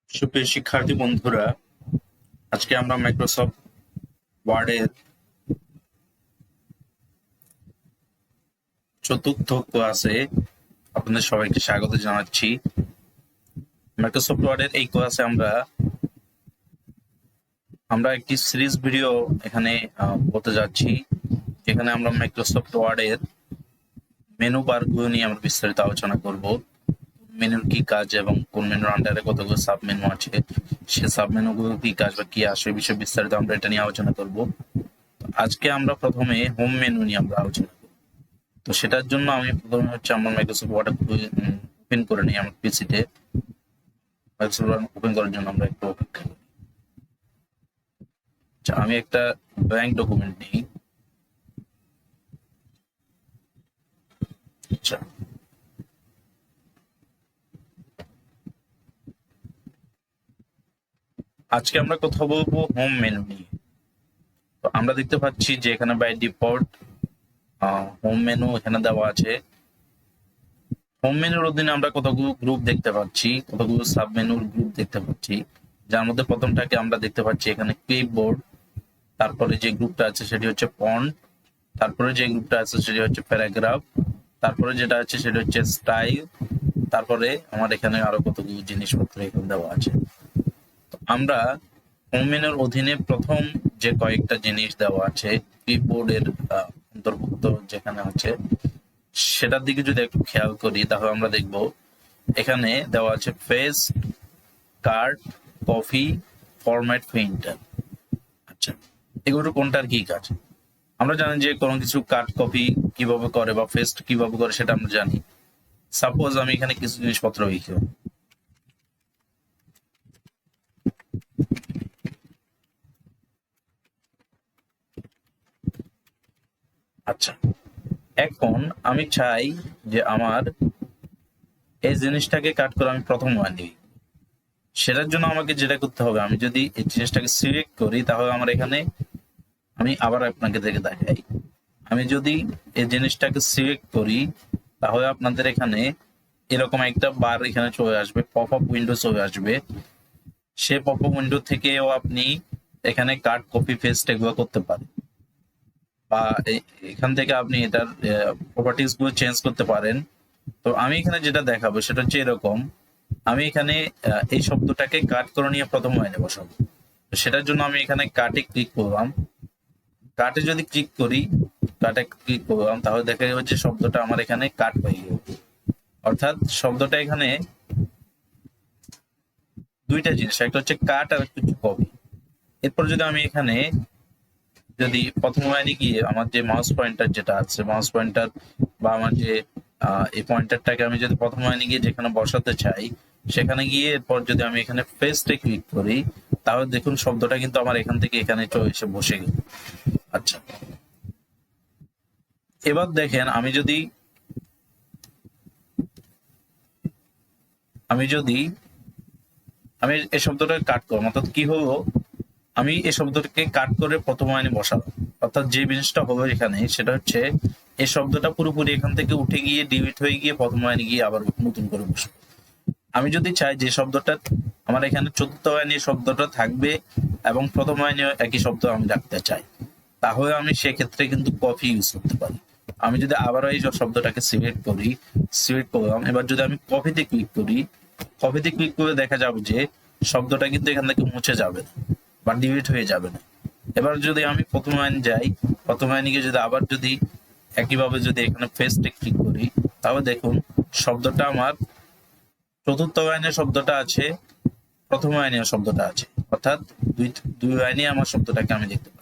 সুপ্রিয় শিক্ষার্থী বন্ধুরা, আজকে আমরা মাইক্রোসফট ওয়ার্ডের চতুর্থ ক্লাসে আপনাদের সবাইকে স্বাগত জানাচ্ছি। মাইক্রোসফট ওয়ার্ডের এই ক্লাসে আমরা একটি সিরিজ ভিডিও এখানে করতে যাচ্ছি, যেখানে আমরা মাইক্রোসফট ওয়ার্ডের মেনু বারগুলো নিয়ে আমরা বিস্তারিত আলোচনা করব। মেনুর কি কাজ এবং কোন মেনুর আন্ডারে কতগুলো সাব মেনু আছে, সে সাব মেনুগুলো কি কাজ বা কি আসে বিষয়ে বিস্তারিত আমরা এটা নিয়ে আলোচনা করব। আজকে আমরা প্রথমে হোম মেনু নিয়ে আমরা আলোচনা করব। তো সেটার জন্য আমি প্রথমে আমার মাইক্রোসফট ওয়ার্ড ওপেন করে নিই আমার পিসিতে। মাইক্রোসফট ওয়ার্ড ওপেন করার জন্য আমরা একটু অপেক্ষা করি। আচ্ছা, আমি একটা ব্ল্যাঙ্ক ডকুমেন্ট নিই। আচ্ছা, আজকে আমরা কথা বলবো হোম মেনু নিয়ে। তো আমরা দেখতে পাচ্ছি যে এখানে বাই ডিফল্ট হোম মেনু এখানে দেওয়া আছে। হোম মেনুর অধীনে আমরা কতগুলো গ্রুপ দেখতে পাচ্ছি, কতগুলো সাব মেনুর গ্রুপ দেখতে পাচ্ছি, যার মধ্যে প্রথমটাকে আমরা দেখতে পাচ্ছি এখানে ক্লিপবোর্ড। তারপরে যে গ্রুপটা আছে সেটি হচ্ছে ফন্ট। তারপরে যে গ্রুপটা আছে সেটি হচ্ছে প্যারাগ্রাফ। তারপরে যেটা আছে সেটা হচ্ছে স্টাইল। তারপরে আমার এখানে আরো কতগুলো জিনিসপত্র এখানে দেওয়া আছে। আমরা হোম মেনুর অধীনে প্রথম যে কয়েকটা জিনিস দেওয়া আছে ক্লিপবোর্ডের অন্তর্ভুক্ত যেখানে আছে, সেটার দিকে যদি একটু খেয়াল করি তাহলে আমরা দেখব এখানে দেওয়া আছে পেস্ট, কাট, কপি, ফরম্যাট, প্রিন্টার। আচ্ছা, এগুলো কোনটার কি কাজ? আমরা জানি যে কোনো কিছু কাট কপি কিভাবে করে বা পেস্ট কিভাবে করে সেটা আমরা জানি। সাপোজ আমি এখানে কিছু জিনিসপত্র লিখি। আচ্ছা, এখন আমি চাই যে আমার এই জিনিসটাকে কাট করে আমি প্রথম ওয়ান নিই। সেটার জন্য আমাকে যেটা করতে হবে, আমি যদি এই জিনিসটাকে সিলেক্ট করি তাহলে আমার এখানে, আমি আবার আপনাকে দেখে দেখাই, আমি যদি এই জিনিসটাকে সিলেক্ট করি তাহলে আপনাদের এখানে এরকম একটা বার এখানে চলে আসবে, পপ আপ উইন্ডো চলে আসবে। সে পপ আপ উইন্ডো থেকেও আপনি এখানে কাট, কপি, পেস্ট এগুলো করতে পারেন, বা এখান থেকে আপনি এটার প্রপার্টিজ গুলো চেঞ্জ করতে পারেন। তো আমি এখানে যেটা দেখাবো সেটা হচ্ছে এরকম, আমি এখানে এই শব্দটাকে কাট করে নিয়ে প্রথম লাইনে বসাবো। সেটার জন্য আমি এখানে কাটে ক্লিক করলাম। কাটে যদি ক্লিক করি, কাটে ক্লিক করলাম তাহলে দেখা যাবে যে শব্দটা আমার এখানে কাট হয়ে গেল। অর্থাৎ শব্দটা এখানে দুইটা জিনিস, একটা হচ্ছে কাট আর একটা হচ্ছে কপি। এরপর যদি আমি এখানে যদি প্রথম লাইনে গিয়ে আমার যে মাউস পয়েন্টার যেটা আছে, মাউস পয়েন্টার বা আমার যে এই পয়েন্টারটাকে আমি যদি প্রথম লাইনে গিয়ে যেখানে বসাতে চাই সেখানে গিয়ে এরপর যদি আমি এখানে পেস্টে ক্লিক করি তাহলে দেখুন শব্দটা কিন্তু আমার এখান থেকে এখানে চলে এসে বসে গেল। আচ্ছা, এবার দেখেন আমি যদি আমি এই শব্দটাকে কাট করবো, অর্থাৎ কি হলো, আমি এই শব্দটাকে কাট করে প্রথম লাইনে বসালাম। অর্থাৎ যে জিনিসটা হলো এখানে সেটা হচ্ছে এই শব্দটা পুরোপুরি এখান থেকে উঠে গিয়ে ডিলিট হয়ে গিয়ে প্রথম লাইনে গিয়ে আবার নতুন করে বসবো। আমি যদি চাই যে শব্দটা আমার এখানে চতুর্থ লাইনে শব্দটা থাকবে এবং প্রথম লাইনে একই শব্দ আমি রাখতে চাই, তাহলে আমি সেক্ষেত্রে কিন্তু কপি ইউজ করতে পারি। আমি যদি আবারও এই শব্দটাকে সিলেক্ট করলাম, এবার যদি আমি কপিতে ক্লিক করি, কপিতে ক্লিক করে দেখা যাবে যে শব্দটা কিন্তু এখান থেকে মুছে যাবে না বা ডিলিট হয়ে যাবে না। এবার যদি আমি প্রথম লাইন যাই, প্রথম লাইনে গিয়ে যদি আবার যদি একইভাবে যদি এখানে পেস্টে ক্লিক করি তাহলে দেখুন শব্দটা আমার চতুর্থ লাইনে শব্দটা আছে, প্রথম লাইনে শব্দটা আছে, অর্থাৎ দুই লাইনে আমার শব্দটাকে আমি দেখতে পাই।